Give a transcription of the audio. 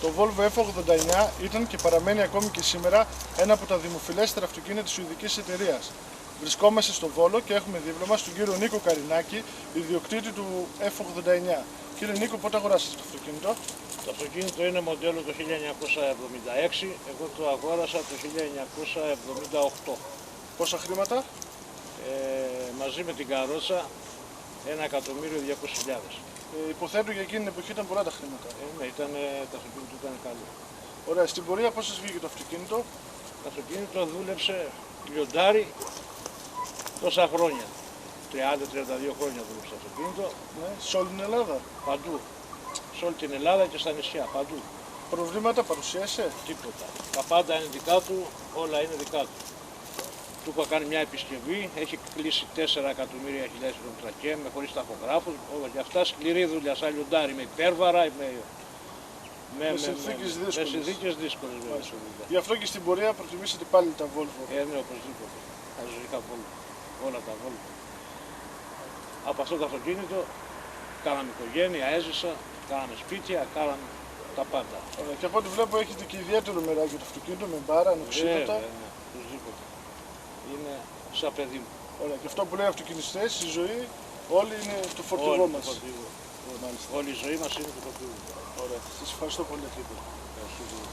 Το Volvo F89 ήταν και παραμένει ακόμη και σήμερα ένα από τα δημοφιλέστερα αυτοκίνητα της σουηδικής εταιρείας. Βρισκόμαστε στο Βόλο και έχουμε δίπλα μας τον κύριο Νίκο Καρινάκη, ιδιοκτήτη του F89. Κύριε Νίκο, πότε αγοράσατε το αυτοκίνητο? Το αυτοκίνητο είναι μοντέλο το 1976, εγώ το αγόρασα το 1978. Πόσα χρήματα? Μαζί με την καρότσα 1.200.000. Υποθέτω για εκείνη την εποχή ήταν πολλά τα χρήματα. Ναι, το αυτοκίνητο ήταν καλό. Ωραία, στην πορεία πώς σας βγήκε το αυτοκίνητο? Το αυτοκίνητο δούλεψε λιοντάρι τόσα χρόνια. 30-32 χρόνια δούλεψε το αυτοκίνητο. Ναι, σε όλη την Ελλάδα? Παντού. Σε όλη την Ελλάδα και στα νησιά, παντού. Προβλήματα παρουσίασε? Τίποτα. Τα πάντα είναι δικά του, όλα είναι δικά του. Του έχω κάνει μια επισκευή, έχει κλείσει 4.000.000 χιλιόμετρα και με χωρίς ταχογράφους, όλα και αυτά σκληρή δουλειά, σαν λιοντάρι, με υπέρβαρα, με συνθήκες δύσκολες. Γι' αυτό και στην πορεία προτιμήσατε πάλι τα Volvo. Ναι, οπωσδήποτε. Είχα Volvo. Όλα τα Volvo. Από αυτό το αυτοκίνητο κάναμε οικογένεια, έζησα, κάναμε σπίτια, κάναμε τα πάντα. Ωραία. Και από ό,τι βλέπω έχετε και ιδιαίτερο μεράκι το αυτοκίνητο με μπάρα, ανοξίματα. Ναι, οπωσδήποτε. Είναι σαν παιδί μου. Ωραία. Και αυτό που λέει αυτοκινηστές, η ζωή όλη είναι το φορτηγό μας. Όλη η ζωή μας είναι το φορτηγό. Ωραία. Σας ευχαριστώ πολύ. Ευχαριστώ πολύ.